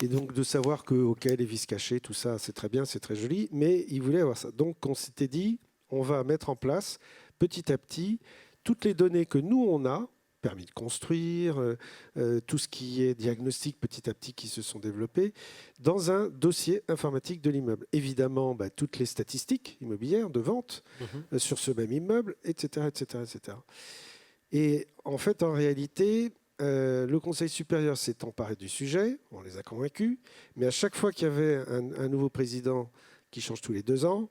Et donc de savoir que, OK, les vis cachées, tout ça, c'est très bien, c'est très joli, mais il voulait avoir ça. Donc on s'était dit, on va mettre en place petit à petit toutes les données que nous, on a, permis de construire, tout ce qui est diagnostic petit à petit qui se sont développés, dans un dossier informatique de l'immeuble. Évidemment, toutes les statistiques immobilières de vente sur ce même immeuble, etc., etc., etc. Et en fait, en réalité, le Conseil supérieur s'est emparé du sujet, on les a convaincus, mais à chaque fois qu'il y avait un nouveau président qui change tous les 2 ans,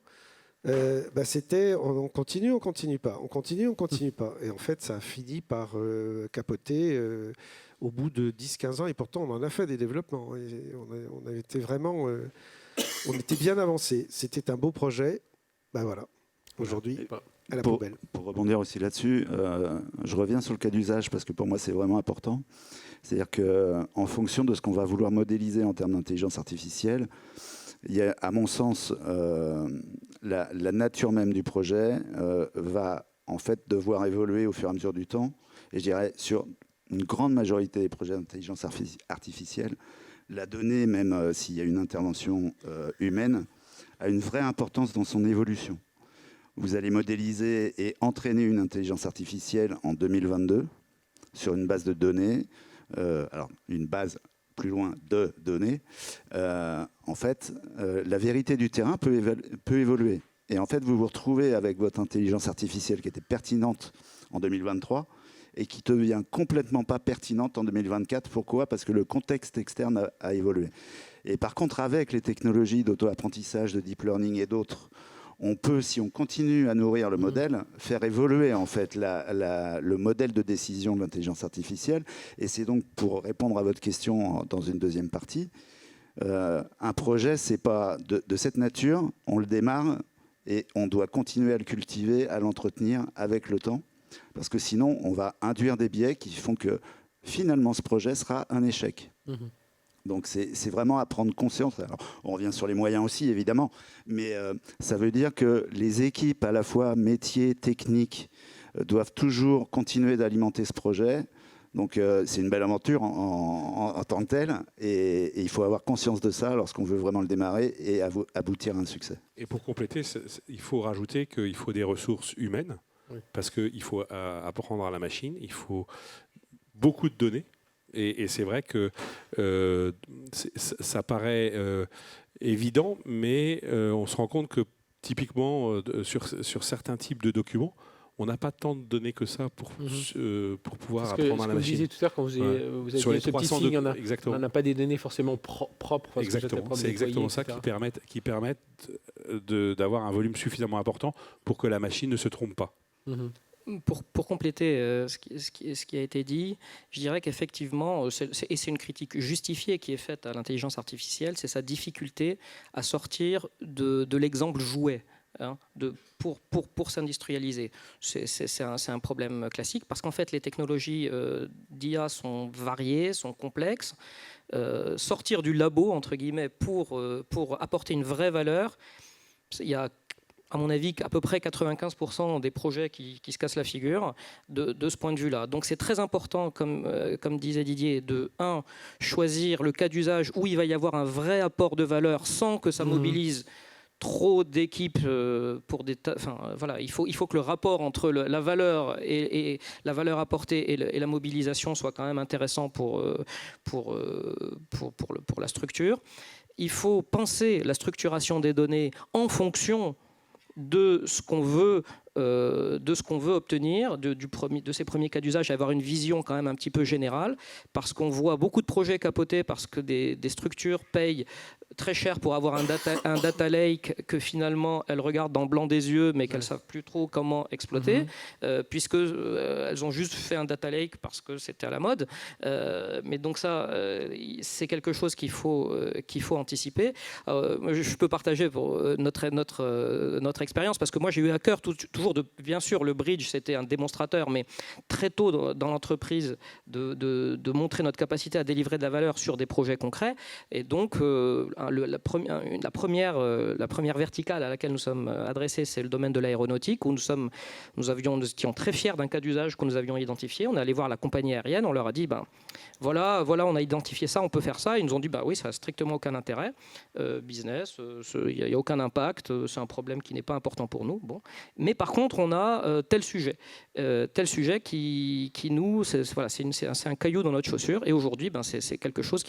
c'était on continue, on continue pas, on continue, on continue pas. Et en fait, ça a fini par capoter au bout de 10-15 ans. Et pourtant, on en a fait des développements. Et on a été vraiment... on était bien avancé. C'était un beau projet. Voilà. Aujourd'hui, à la poubelle. Pour rebondir aussi là-dessus, je reviens sur le cas d'usage parce que pour moi, c'est vraiment important. C'est-à-dire qu'en fonction de ce qu'on va vouloir modéliser en termes d'intelligence artificielle, il y a, à mon sens, la nature même du projet va en fait devoir évoluer au fur et à mesure du temps. Et je dirais sur une grande majorité des projets d'intelligence artificielle, la donnée, même s'il y a une intervention humaine, a une vraie importance dans son évolution. Vous allez modéliser et entraîner une intelligence artificielle en 2022 sur une base de données, alors une base plus loin de données. En fait, la vérité du terrain peut évoluer. Et en fait, vous vous retrouvez avec votre intelligence artificielle qui était pertinente en 2023 et qui devient complètement pas pertinente en 2024. Pourquoi ? Parce que le contexte externe a évolué. Et par contre, avec les technologies d'auto-apprentissage, de deep learning et d'autres, on peut, si on continue à nourrir le modèle, faire évoluer en fait le modèle de décision de l'intelligence artificielle. Et c'est donc, pour répondre à votre question dans une deuxième partie, un projet, c'est pas de cette nature, on le démarre et on doit continuer à le cultiver, à l'entretenir avec le temps, parce que sinon, on va induire des biais qui font que finalement, ce projet sera un échec. Donc c'est vraiment à prendre conscience. Alors, on revient sur les moyens aussi, évidemment, mais ça veut dire que les équipes, à la fois métiers, techniques, doivent toujours continuer d'alimenter ce projet. Donc c'est une belle aventure en tant que telle, et il faut avoir conscience de ça lorsqu'on veut vraiment le démarrer et aboutir à un succès. Et pour compléter, il faut rajouter qu'il faut des ressources humaines, parce qu'il faut apprendre à la machine, il faut beaucoup de données. Et c'est vrai que ça paraît évident, mais on se rend compte que typiquement sur certains types de documents, on n'a pas tant de données que ça pour pouvoir apprendre à la machine. Vous disiez tout à l'heure, quand vous avez sur les ce petit signe, on n'a pas des données forcément propres. Exactement. C'est exactement ça qui permettent d'avoir un volume suffisamment important pour que la machine ne se trompe pas. Pour compléter ce qui a été dit, je dirais qu'effectivement, et c'est une critique justifiée qui est faite à l'intelligence artificielle, c'est sa difficulté à sortir de l'exemple jouet. Pour s'industrialiser. C'est un problème classique parce qu'en fait les technologies d'IA sont variées, sont complexes. Sortir du labo, entre guillemets, pour apporter une vraie valeur, il y a à mon avis, à peu près 95% des projets qui se cassent la figure de ce point de vue-là. Donc c'est très important, comme disait Didier, de choisir le cas d'usage où il va y avoir un vrai apport de valeur sans que ça mobilise trop d'équipes pour des voilà, il faut que le rapport entre la valeur et la valeur apportée et la mobilisation soit quand même intéressant pour la structure. Il faut penser la structuration des données en fonction de ce qu'on veut obtenir de ces premiers cas d'usage, avoir une vision quand même un petit peu générale, parce qu'on voit beaucoup de projets capoter parce que des structures payent très cher pour avoir un data lake que finalement elles regardent dans le blanc des yeux mais qu'elles ne savent plus trop comment exploiter, puisque elles ont juste fait un data lake parce que c'était à la mode. Mais donc ça, c'est quelque chose qu'il faut anticiper. Je peux partager pour notre expérience, parce que moi j'ai eu à cœur toujours bien sûr le bridge, c'était un démonstrateur, mais très tôt dans l'entreprise de montrer notre capacité à délivrer de la valeur sur des projets concrets. Et donc la première verticale à laquelle nous sommes adressés, c'est le domaine de l'aéronautique, où nous étions très fiers d'un cas d'usage que nous avions identifié. On est allé voir la compagnie aérienne, on leur a dit voilà, on a identifié ça, on peut faire ça. Ils nous ont dit oui, ça n'a strictement aucun intérêt business, il n'y a aucun impact, c'est un problème qui n'est pas important pour nous. Bon. Mais par contre, on a tel sujet qui nous, c'est un caillou dans notre chaussure. Et aujourd'hui, c'est quelque chose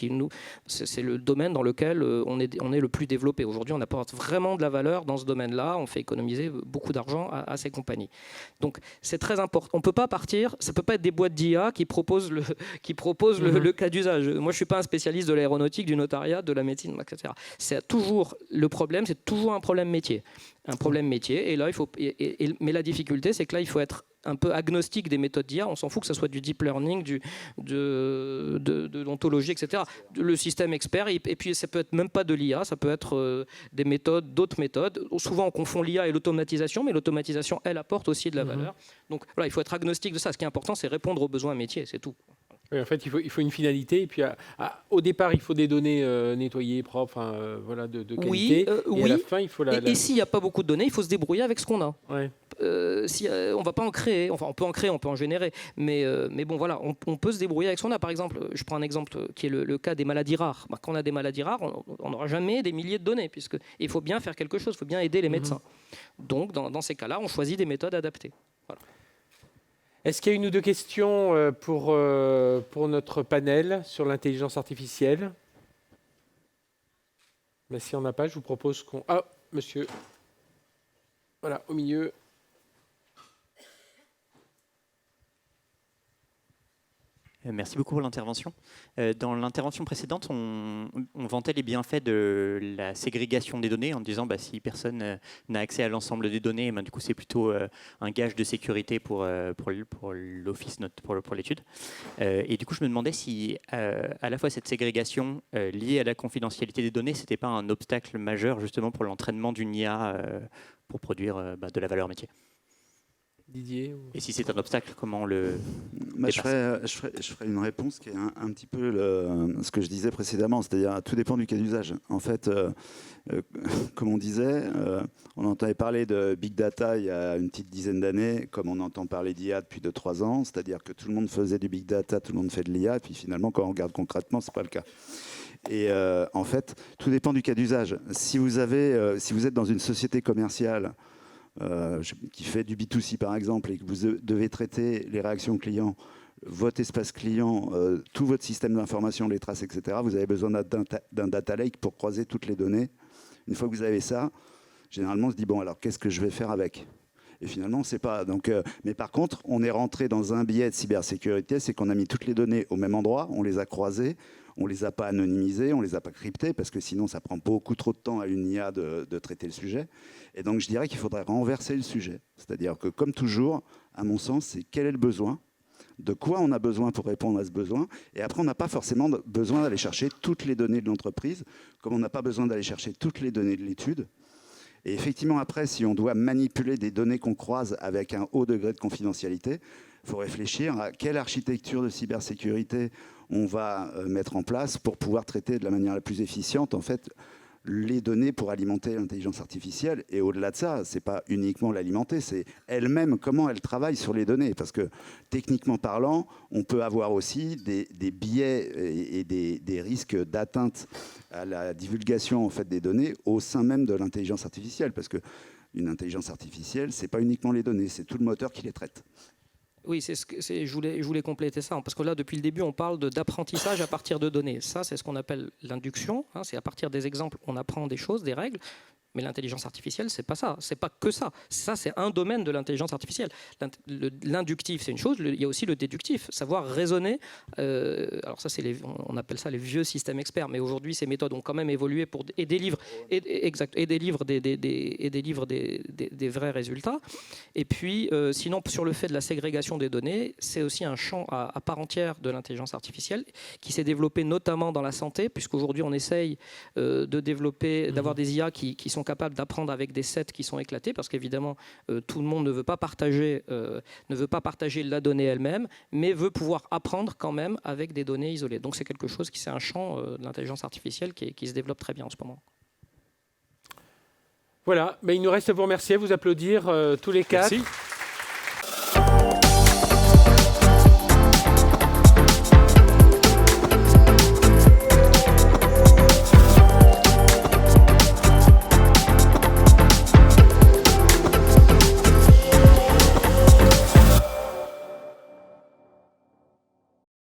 c'est le domaine dans lequel on est le plus développé. Aujourd'hui, on apporte vraiment de la valeur dans ce domaine-là. On fait économiser beaucoup d'argent à ces compagnies. Donc, c'est très important. On peut pas partir. Ça peut pas être des boîtes d'IA qui proposent le cas d'usage. Moi, je suis pas un spécialiste de l'aéronautique, du notariat, de la médecine, etc. C'est toujours le problème. C'est toujours un problème métier. Et là, mais la difficulté, c'est que là, il faut être un peu agnostique des méthodes d'IA. On s'en fout que ce soit du deep learning, de l'ontologie, etc. Le système expert, et puis ça peut être même pas de l'IA, ça peut être d'autres méthodes. Souvent, on confond l'IA et l'automatisation, mais l'automatisation, elle apporte aussi de la valeur. Donc voilà, il faut être agnostique de ça. Ce qui est important, c'est répondre aux besoins métiers, c'est tout. Oui, en fait, il faut une finalité. Et puis, au départ, il faut des données nettoyées, propres, voilà, de qualité. Et à la fin, il faut Et s'il n'y a pas beaucoup de données, il faut se débrouiller avec ce qu'on a. Ouais. On va pas en créer, enfin on peut en créer, on peut en générer, mais bon voilà, on peut se débrouiller avec ce qu'on a. Par exemple, je prends un exemple qui est le cas des maladies rares. Quand on a des maladies rares, on n'aura jamais des milliers de données, puisque il faut bien faire quelque chose, il faut bien aider les médecins. Donc dans ces cas-là, on choisit des méthodes adaptées. Voilà. Est-ce qu'il y a une ou deux questions pour notre panel sur l'intelligence artificielle? Mais si on n'a pas, je vous propose qu'on... Ah, monsieur. Voilà, au milieu. Merci beaucoup pour l'intervention. Dans l'intervention précédente, on vantait les bienfaits de la ségrégation des données en disant si personne n'a accès à l'ensemble des données, du coup c'est plutôt un gage de sécurité pour l'office, pour l'étude. Et du coup je me demandais si à la fois cette ségrégation liée à la confidentialité des données, c'était pas un obstacle majeur justement pour l'entraînement d'une IA pour produire de la valeur métier. Didier Et si c'est un obstacle, comment le... Je ferai une réponse qui est un petit peu ce que je disais précédemment, c'est-à-dire tout dépend du cas d'usage. En fait, comme on disait, on entendait parler de big data il y a une petite dizaine d'années, comme on entend parler d'IA depuis 2-3 ans, c'est-à-dire que tout le monde faisait du big data, tout le monde fait de l'IA, et puis finalement, quand on regarde concrètement, c'est pas le cas. Et en fait, tout dépend du cas d'usage. Si vous êtes dans une société commerciale qui fait du B2C par exemple et que vous devez traiter les réactions clients, votre espace client, tout votre système d'information, les traces, etc., vous avez besoin d'un data lake pour croiser toutes les données. Une fois que vous avez ça, généralement on se dit bon alors qu'est-ce que je vais faire avec ? Et finalement on ne sait pas. Donc, mais par contre on est rentré dans un biais de cybersécurité, c'est qu'on a mis toutes les données au même endroit, on les a croisées. On ne les a pas anonymisés, on ne les a pas cryptés, parce que sinon ça prend beaucoup trop de temps à une IA de traiter le sujet. Et donc je dirais qu'il faudrait renverser le sujet. C'est-à-dire que comme toujours, à mon sens, c'est quel est le besoin, de quoi on a besoin pour répondre à ce besoin. Et après, on n'a pas forcément besoin d'aller chercher toutes les données de l'entreprise, comme on n'a pas besoin d'aller chercher toutes les données de l'étude. Et effectivement, après, si on doit manipuler des données qu'on croise avec un haut degré de confidentialité, il faut réfléchir à quelle architecture de cybersécurité on va mettre en place pour pouvoir traiter de la manière la plus efficiente en fait, les données pour alimenter l'intelligence artificielle. Et au-delà de ça, ce n'est pas uniquement l'alimenter, c'est elle-même comment elle travaille sur les données. Parce que techniquement parlant, on peut avoir aussi des biais et des risques d'atteinte à la divulgation en fait, des données au sein même de l'intelligence artificielle. Parce qu'une intelligence artificielle, ce n'est pas uniquement les données, c'est tout le moteur qui les traite. Oui, je voulais compléter ça, parce que là, depuis le début, on parle d'apprentissage à partir de données. Ça, c'est ce qu'on appelle l'induction. C'est à partir des exemples, on apprend des choses, des règles. Mais l'intelligence artificielle, c'est pas ça. C'est pas que ça. Ça, c'est un domaine de l'intelligence artificielle. L'inductif, c'est une chose. Il y a aussi le déductif, savoir raisonner. Alors ça, on appelle ça les vieux systèmes experts. Mais aujourd'hui, ces méthodes ont quand même évolué et délivrent des vrais résultats. Et puis, sinon, sur le fait de la ségrégation des données, c'est aussi un champ à part entière de l'intelligence artificielle qui s'est développé notamment dans la santé, puisqu'aujourd'hui, on essaye de développer, d'avoir des IA qui sont capables d'apprendre avec des sets qui sont éclatés, parce qu'évidemment, tout le monde ne veut pas partager la donnée elle-même, mais veut pouvoir apprendre quand même avec des données isolées. Donc c'est quelque chose c'est un champ de l'intelligence artificielle qui se développe très bien en ce moment. Voilà, mais il nous reste à vous remercier, à vous applaudir tous les quatre. Merci.